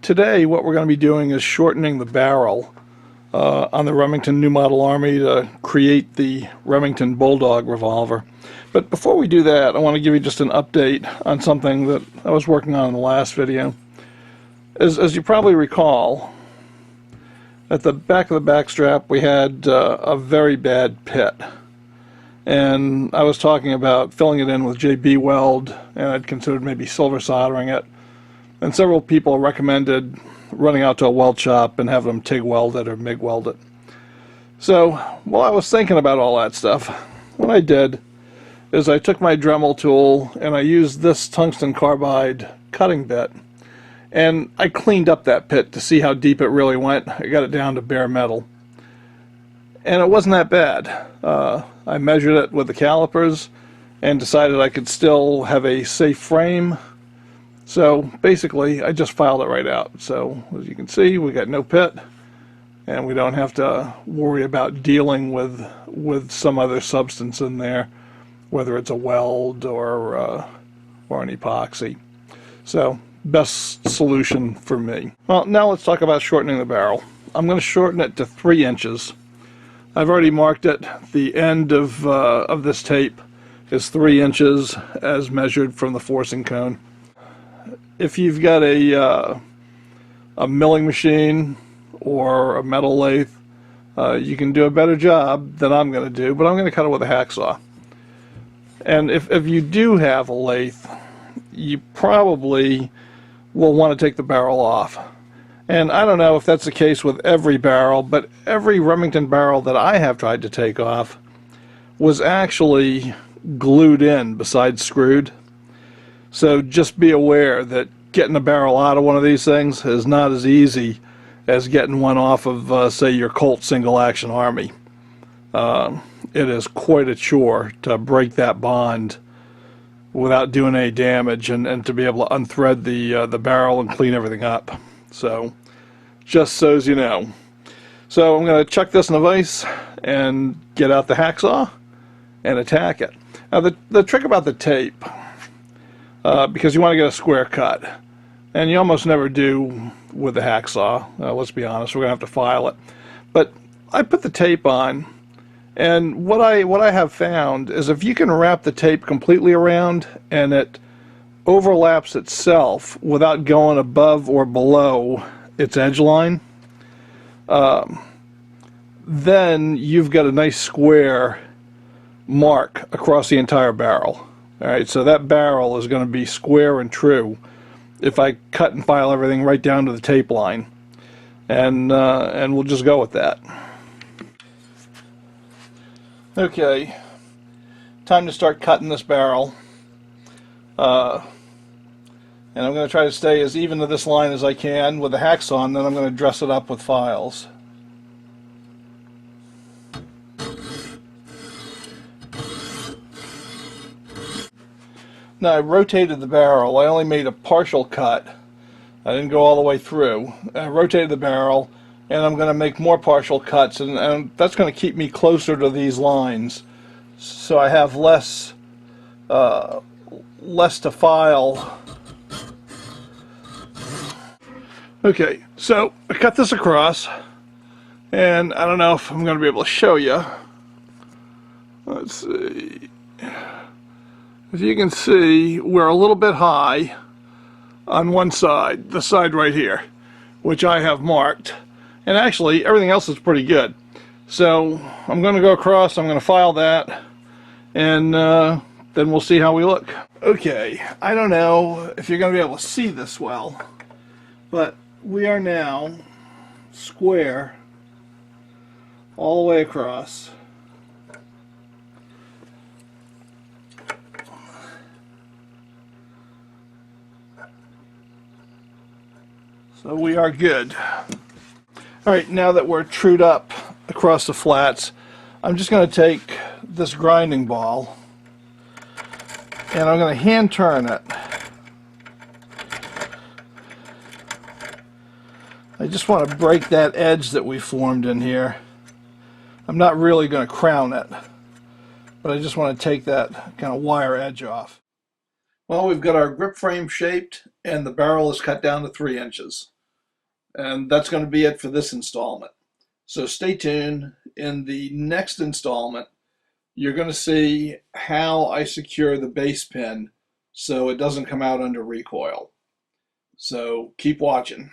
Today what we're going to be doing is shortening the barrel on the Remington New Model Army to create the Remington Bulldog revolver. But before we do that, I want to give you just an update on something that I was working on in the last video. As you probably recall, at the back of the backstrap we had a very bad pit. And I was talking about filling it in with JB weld, and I'd considered maybe silver soldering it. And several people recommended running out to a weld shop and having them TIG weld it or MIG weld it. So while I was thinking about all that stuff, what I did is I took my Dremel tool and I used this tungsten carbide cutting bit, and I cleaned up that pit to see how deep it really went. I got it down to bare metal, and it wasn't that bad. I measured it with the calipers and decided I could still have a safe frame. So basically I just filed it right out. So as you can see, we got no pit, and we don't have to worry about dealing with some other substance in there, whether it's a weld or an epoxy. So best solution for me. Well, now let's talk about shortening the barrel. I'm going to shorten it to 3 inches. I've already marked it. The end of this tape is 3 inches as measured from the forcing cone. If you've got a milling machine or a metal lathe, you can do a better job than I'm going to do, but I'm going to cut it with a hacksaw. And if you do have a lathe, you probably will want to take the barrel off. And I don't know if that's the case with every barrel, but every Remington barrel that I have tried to take off was actually glued in besides screwed. So just be aware that getting a barrel out of one of these things is not as easy as getting one off of, say, your Colt single action Army. It is quite a chore to break that bond without doing any damage, and to be able to unthread the barrel and clean everything up. So just so as you know. So I'm going to chuck this in a vise and get out the hacksaw and attack it. Now the trick about the tape, because you want to get a square cut, and you almost never do with the hacksaw, let's be honest, we're going to have to file it. But I put the tape on, and what I have found is if you can wrap the tape completely around and it overlaps itself without going above or below its edge line, then you've got a nice square mark across the entire barrel. Alright, so that barrel is going to be square and true if I cut and file everything right down to the tape line. And we'll just go with that. Okay, time to start cutting this barrel. And I'm going to try to stay as even to this line as I can with the hacksaw, and then I'm going to dress it up with files. Now I rotated the barrel. I only made a partial cut. I didn't go all the way through. I rotated the barrel, and I'm going to make more partial cuts, and that's going to keep me closer to these lines, so I have less to file. Okay, so I cut this across, and I don't know if I'm going to be able to show you. Let's see. As you can see, we're a little bit high on one side, the side right here, which I have marked. And actually, everything else is pretty good. So I'm going to go across, I'm going to file that, and then we'll see how we look. Okay, I don't know if you're going to be able to see this well, but we are now square all the way across. So we are good. Alright, now that we're trued up across the flats, I'm just going to take this grinding ball and I'm going to hand turn it. I just want to break that edge that we formed in here. I'm not really going to crown it, but I just want to take that kind of wire edge off. Well, we've got our grip frame shaped and the barrel is cut down to 3 inches. And that's going to be it for this installment. So stay tuned. In the next installment, you're going to see how I secure the base pin so it doesn't come out under recoil. So keep watching.